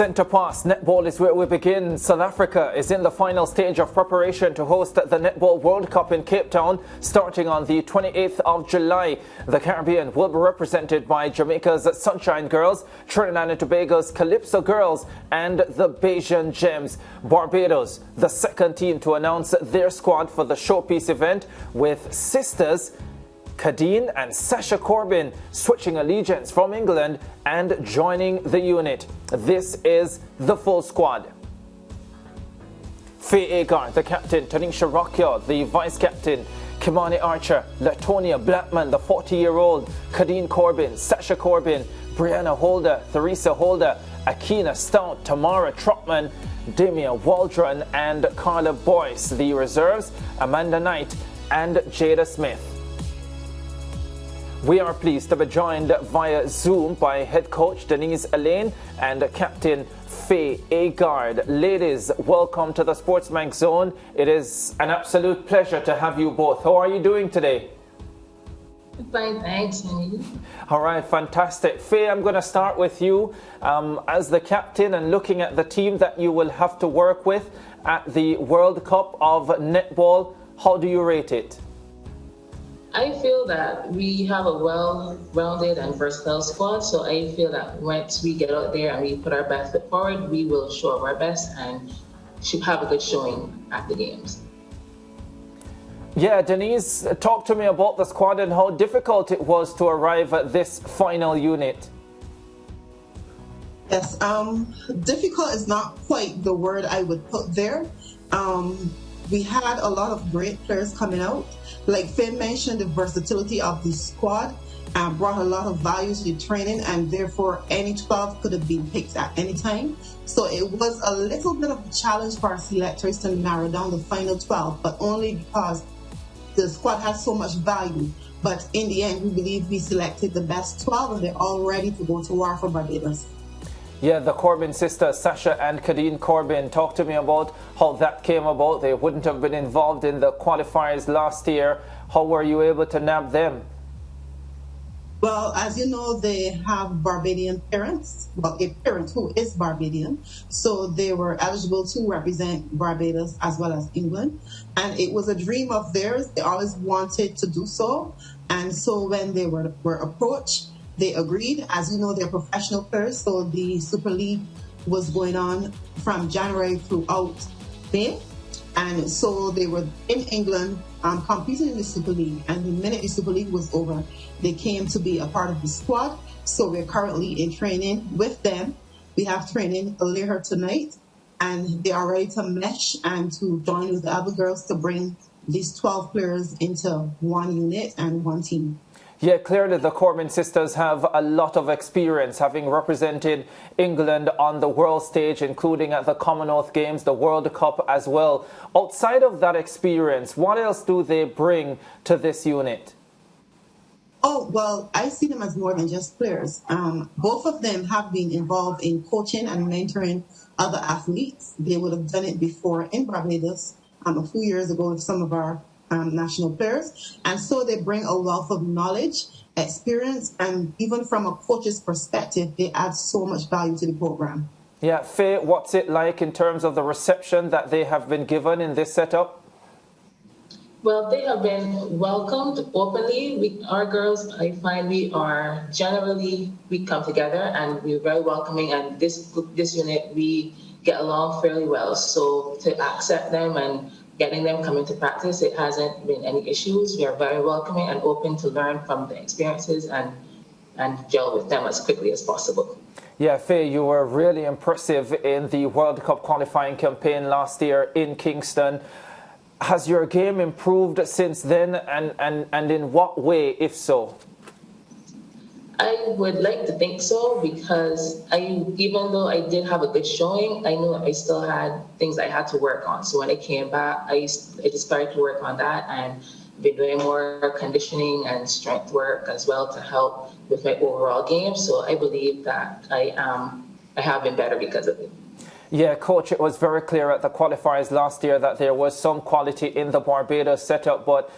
Centre Pass, netball is where we begin. South Africa is in the final stage of preparation to host the Netball World Cup in Cape Town starting on the 28th of July. The Caribbean will be represented by Jamaica's Sunshine Girls, Trinidad and Tobago's Calypso Girls and the Barbados Gems. Barbados, the second team to announce their squad for the showpiece event, with sisters Kadeen and Sasha Corbin switching allegiance from England and joining the unit. This is the full squad. Faye Agard, the captain, Tonisha Rock-Yaw, the vice-captain, Kimani Archer, Latonia Blackman, the 40-year-old, Kadeen Corbin, Sasha Corbin, Brianna Holder, Theresa Holder, Akina Stout, Tamara Trotman, Damia Waldron and Carla Boyce. The reserves, Amanda Knight and Jada Smith. We are pleased to be joined via Zoom by head coach Denise Elaine and captain Faye Agard. Ladies, welcome to the SportsMax Zone. It is an absolute pleasure to have you both. How are you doing today? Fine, thanks. All right, fantastic. Faye, I'm going to start with you as the captain and looking at the team that you will have to work with at the World Cup of Netball. How do you rate it? I feel that we have a well-rounded and versatile squad, so I feel that once we get out there and we put our best foot forward, we will show our best and should have a good showing at the games. Yeah, Denise, talk to me about the squad and how difficult it was to arrive at this final unit. Yes, difficult is not quite the word I would put there. We had a lot of great players coming out. Like Faye mentioned, the versatility of the squad brought a lot of value to the training, and therefore any 12 could have been picked at any time. So it was a little bit of a challenge for our selectors to narrow down the final 12, but only because the squad has so much value. But in the end, we believe we selected the best 12 and they're all ready to go to war for Barbados. Yeah, the Corbin sisters, Sasha and Kadeen Corbin, talk to me about how that came about. They wouldn't have been involved in the qualifiers last year. How were you able to nab them? Well, as you know, they have Barbadian parents, well, a parent who is Barbadian. So they were eligible to represent Barbados as well as England. And it was a dream of theirs. They always wanted to do so. And so when they were approached, they agreed. As you know, they're professional players, so the Super League was going on from January throughout May. And so they were in England competing in the Super League. And the minute the Super League was over, they came to be a part of the squad. So we're currently in training with them. We have training later tonight, and they are ready to mesh and to join with the other girls to bring these 12 players into one unit and one team. Yeah, clearly the Corbin sisters have a lot of experience, having represented England on the world stage, including at the Commonwealth Games, the World Cup as well. Outside of that experience, what else do they bring to this unit? Oh, well, I see them as more than just players. Both of them have been involved in coaching and mentoring other athletes. They would have done it before in Barbados a few years ago with some of our national players, and so they bring a wealth of knowledge, experience, and even from a coach's perspective, they add so much value to the program. Yeah, Faye, what's it like in terms of the reception that they have been given in this setup? Well, they have been welcomed openly. Our girls, I find we come together and we're very welcoming, and this unit, we get along fairly well. So to accept them and getting them coming to practice, it hasn't been any issues. We are very welcoming and open to learn from the experiences and gel with them as quickly as possible. Yeah, Faye, you were really impressive in the World Cup qualifying campaign last year in Kingston. Has your game improved since then, and in what way, if so? I would like to think so, because even though I did have a good showing, I knew I still had things I had to work on. So when I came back, I just started to work on that and been doing more conditioning and strength work as well to help with my overall game. So I believe that I have been better because of it. Yeah, Coach, it was very clear at the qualifiers last year that there was some quality in the Barbados setup, but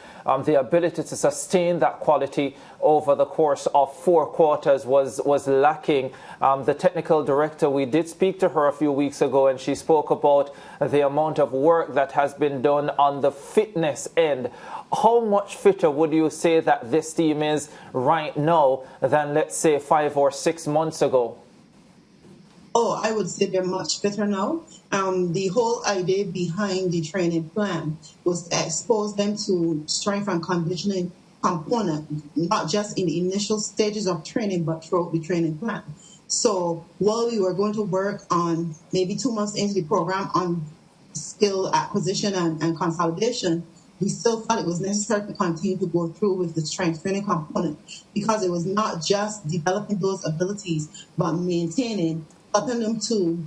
the ability to sustain that quality over the course of 4 quarters was lacking. The technical director, we did speak to her a few weeks ago, and she spoke about the amount of work that has been done on the fitness end. How much fitter would you say that this team is right now than, let's say, 5 or 6 months ago? Oh, I would say they're much better now. The whole idea behind the training plan was to expose them to strength and conditioning component, not just in the initial stages of training, but throughout the training plan. So while we were going to work on maybe 2 months into the program on skill acquisition and consolidation, we still thought it was necessary to continue to go through with the strength training component, because it was not just developing those abilities, but maintaining, helping them to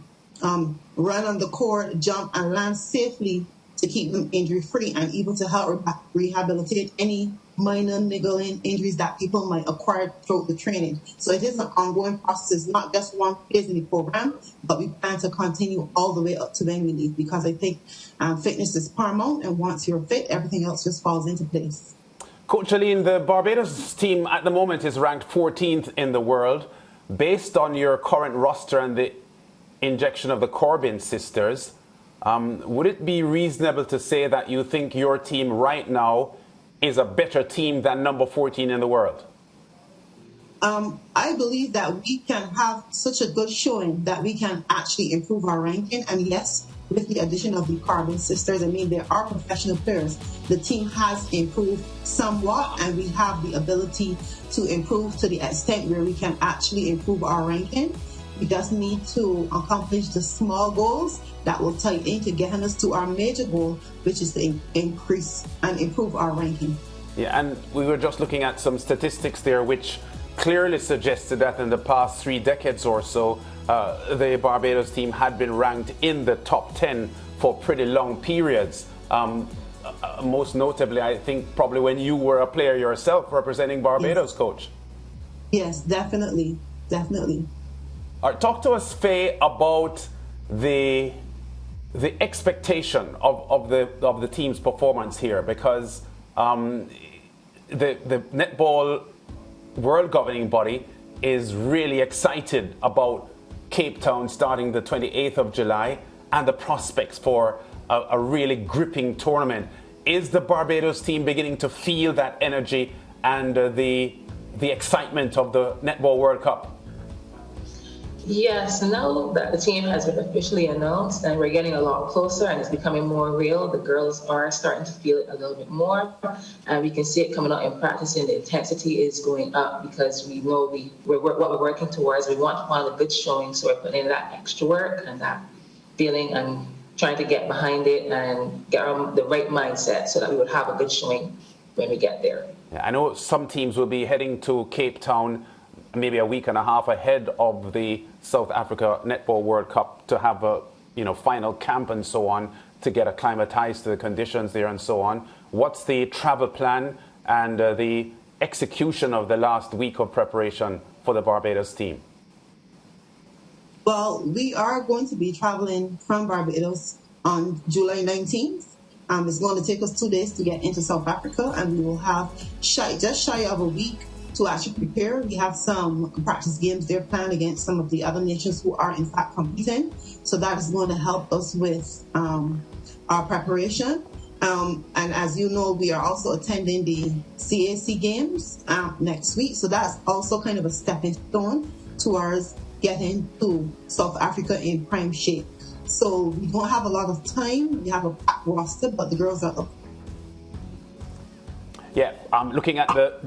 run on the court, jump, and land safely to keep them injury-free and able to help rehabilitate any minor niggling injuries that people might acquire throughout the training. So it is an ongoing process, not just one phase in the program, but we plan to continue all the way up to when we leave, because I think fitness is paramount, and once you're fit, everything else just falls into place. Coach Aline, the Barbados team at the moment is ranked 14th in the world. Based on your current roster and the injection of the Corbin sisters, would it be reasonable to say that you think your team right now is a better team than number 14 in the world? I believe that we can have such a good showing that we can actually improve our ranking. And yes, with the addition of the Corbin sisters, I mean, there are professional players. The team has improved somewhat, and we have the ability to improve to the extent where we can actually improve our ranking. We just need to accomplish the small goals that will tie into getting us to our major goal, which is to increase and improve our ranking. Yeah, and we were just looking at some statistics there, which clearly suggested that in the past 3 decades or so, the Barbados team had been ranked in the top 10 for pretty long periods. Most notably, I think probably when you were a player yourself representing Barbados, yes. Coach. Yes, definitely, definitely. All right, talk to us, Faye, about the expectation of the team's performance here, because the Netball World Governing Body is really excited about Cape Town starting the 28th of July and the prospects for a really gripping tournament. Is the Barbados team beginning to feel that energy and the excitement of the Netball World Cup? Yes, now that the team has been officially announced and we're getting a lot closer and it's becoming more real, the girls are starting to feel it a little bit more, and we can see it coming out in practice, and the intensity is going up because we know what we're working towards. We want to find a good showing, so we're putting in that extra work and that feeling and trying to get behind it and get the right mindset so that we would have a good showing when we get there. Yeah, I know some teams will be heading to Cape Town maybe a week and a half ahead of the South Africa Netball World Cup to have a final camp and so on, to get acclimatized to the conditions there and so on. What's the travel plan and the execution of the last week of preparation for the Barbados team? Well, we are going to be traveling from Barbados on July 19th. It's going to take us 2 days to get into South Africa, and we will have just shy of a week to actually prepare. We have some practice games there planned against some of the other nations who are in fact competing. So that is going to help us with our preparation. And as you know, we are also attending the CAC games next week. So that's also kind of a stepping stone towards getting to South Africa in prime shape. So we don't have a lot of time. We have a packed roster, but the girls are up. Yeah, looking at the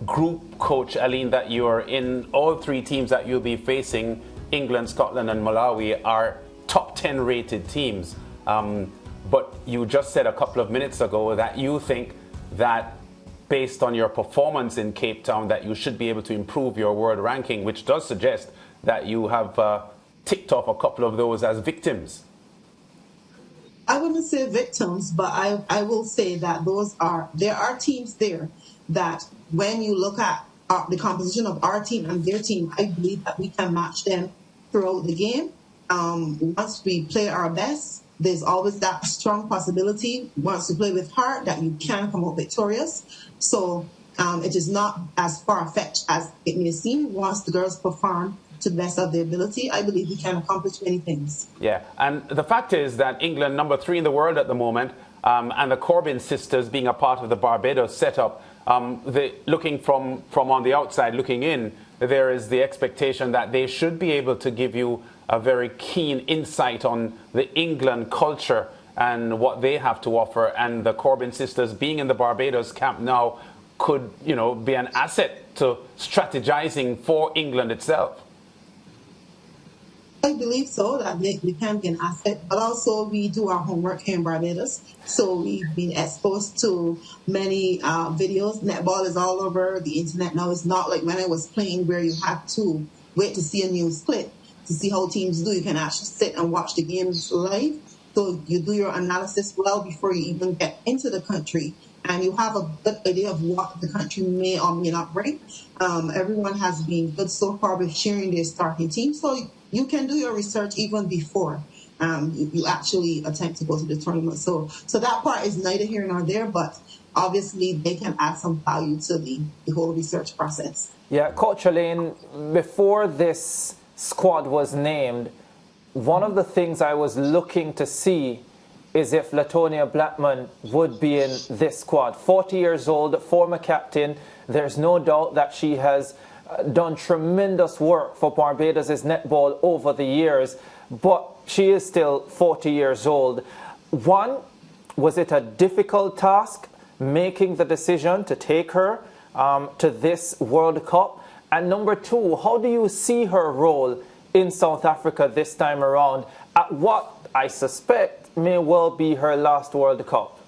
group, Coach Aline, that you're in, all 3 teams that you'll be facing, England, Scotland and Malawi, are top 10 rated teams. But you just said a couple of minutes ago that you think that based on your performance in Cape Town that you should be able to improve your world ranking, which does suggest that you have ticked off a couple of those as victims. I wouldn't say victims, but I will say that there are teams there that when you look at the composition of our team and their team, I believe that we can match them throughout the game. once we play our best, there's always that strong possibility, once you play with heart, that you can come out victorious. So it is not as far-fetched as it may seem. Once the girls perform to the best of their ability, I believe we can accomplish many things. Yeah, and the fact is that England, number 3 in the world at the moment, and the Corbin sisters being a part of the Barbados setup, looking from on the outside looking in, there is the expectation that they should be able to give you a very keen insight on the England culture and what they have to offer. And the Corbin sisters being in the Barbados camp now could, be an asset to strategizing for England itself. I believe so, that we can be an asset, but also we do our homework here in Barbados. So we've been exposed to many videos. Netball is all over the internet now. It's not like when I was playing where you had to wait to see a new split to see how teams do. You can actually sit and watch the games live. So you do your analysis well before you even get into the country. And you have a good idea of what the country may or may not bring. Everyone has been good so far with sharing their starting team. So you can do your research even before you actually attempt to go to the tournament. So that part is neither here nor there, but obviously they can add some value to the whole research process. Yeah, Coach Elaine, before this squad was named, one of the things I was looking to see is if Latonia Blackman would be in this squad. 40 years old, former captain. There's no doubt that she has done tremendous work for Barbados' netball over the years, but she is still 40 years old. One, was it a difficult task making the decision to take her to this World Cup? And number two, how do you see her role in South Africa this time around at what I suspect may well be her last World Cup?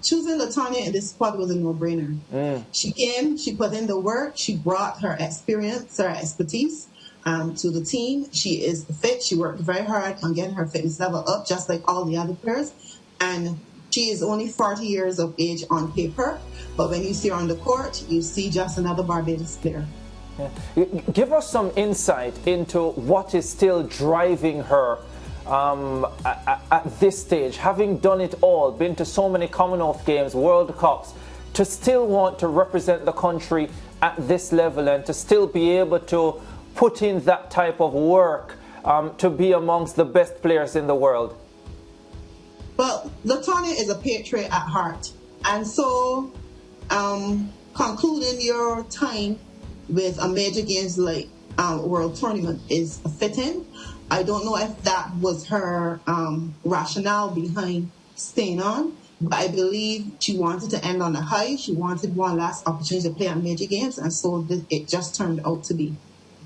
Choosing Latonia in this squad was a no-brainer. She came, she put in the work, she brought her experience, her expertise to the team. She is fit. She worked very hard on getting her fitness level up, just like all the other players. And she is only 40 years of age on paper, but when you see her on the court, you see just another Barbados player. Yeah. Give us some insight into what is still driving her at this stage, having done it all, been to so many Commonwealth Games, World Cups, to still want to represent the country at this level and to still be able to put in that type of work to be amongst the best players in the world? Well, Latonia is a patriot at heart. And so concluding your time with a major games like World Tournament is fitting. I don't know if that was her rationale behind staying on, but I believe she wanted to end on a high. She wanted one last opportunity to play at major games, and so it just turned out to be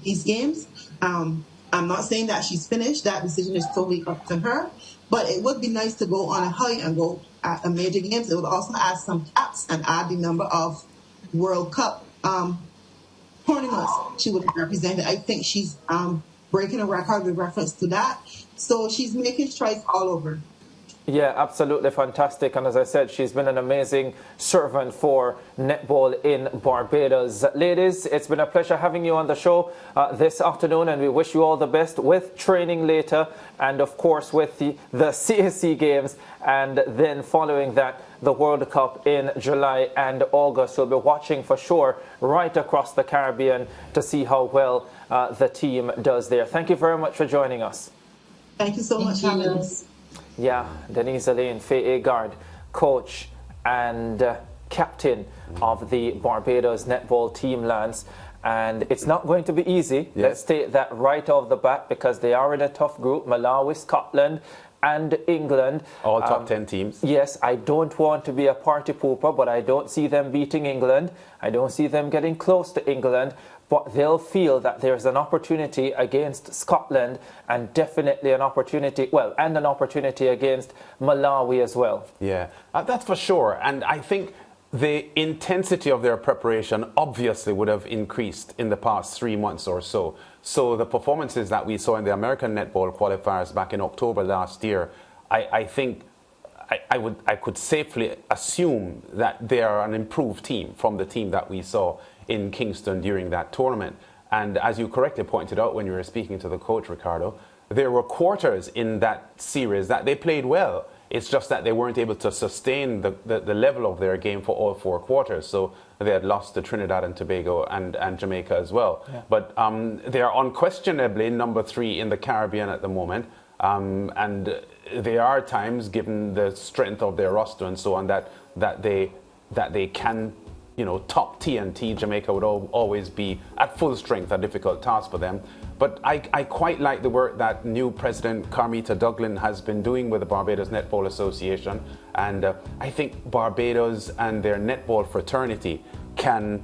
these games. I'm not saying that she's finished. That decision is totally up to her, but it would be nice to go on a high and go at a major games. It would also add some caps and add the number of World Cup tournaments she would represent. I think she's breaking a record with reference to that. So she's making strides all over. Yeah, absolutely fantastic. And as I said, she's been an amazing servant for netball in Barbados. Ladies, it's been a pleasure having you on the show this afternoon, and we wish you all the best with training later and, of course, with the CAC Games, and then following that, the World Cup in July and August. We'll be watching for sure right across the Caribbean to see how well the team does there. Thank you very much for joining us. Thank you so much for having us. Yeah, Denise Elaine, Faye Agard, coach and captain of the Barbados netball team, Lance. And it's not going to be easy. Yeah. Let's state that right off the bat, because they are in a tough group. Malawi, Scotland and England. All top 10 teams. Yes, I don't want to be a party pooper, but I don't see them beating England. I don't see them getting close to England. But they'll feel that there's an opportunity against Scotland, and definitely an opportunity, well, and an opportunity against Malawi as well. Yeah, that's for sure. And I think the intensity of their preparation obviously would have increased in the past 3 months or so. So the performances that we saw in the American netball qualifiers back in October last year, I think I could safely assume that they are an improved team from the team that we saw in Kingston during that tournament. And as you correctly pointed out when you were speaking to the coach, Ricardo, there were quarters in that series that they played well. It's just that they weren't able to sustain the level of their game for all 4 quarters. So they had lost to Trinidad and Tobago and Jamaica as well. Yeah. But they are unquestionably number 3 in the Caribbean at the moment. And there are times, given the strength of their roster and so on, that they can, top TNT. Jamaica would always be at full strength, a difficult task for them. But I quite like the work that new President Carmita Duglin has been doing with the Barbados Netball Association. And I think Barbados and their netball fraternity can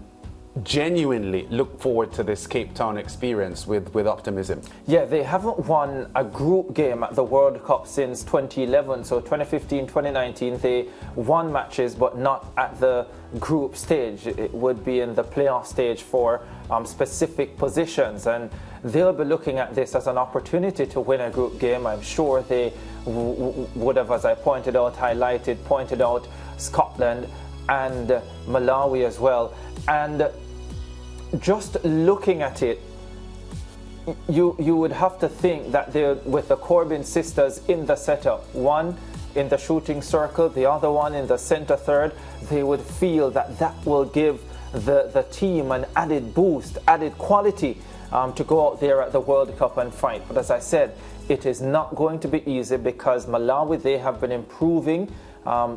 genuinely look forward to this Cape Town experience with optimism. Yeah, they haven't won a group game at the World Cup since 2011. So 2015, 2019, they won matches, but not at the group stage. It would be in the playoff stage for specific positions. And they'll be looking at this as an opportunity to win a group game. I'm sure they would have, as I pointed out, pointed out Scotland and Malawi as well. And just looking at it, you would have to think that they're with the Corbin sisters in the setup, one in the shooting circle, the other one in the center third, they would feel that will give the team an added boost, added quality to go out there at the World Cup and fight. But as I said, it is not going to be easy because Malawi, they have been improving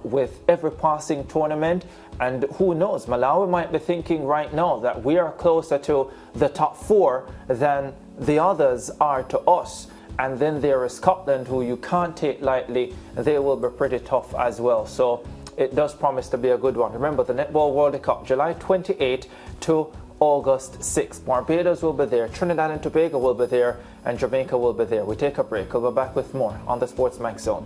with every passing tournament, and who knows, Malawi might be thinking right now that we are closer to the top 4 than the others are to us. And then there is Scotland, who you can't take lightly. They will be pretty tough as well. So it does promise to be a good one. Remember, the Netball World Cup, July 28 to August 6th. Barbados will be there, Trinidad and Tobago will be there, and Jamaica will be there. We take a break. We'll be back with more on the SportsMax Zone.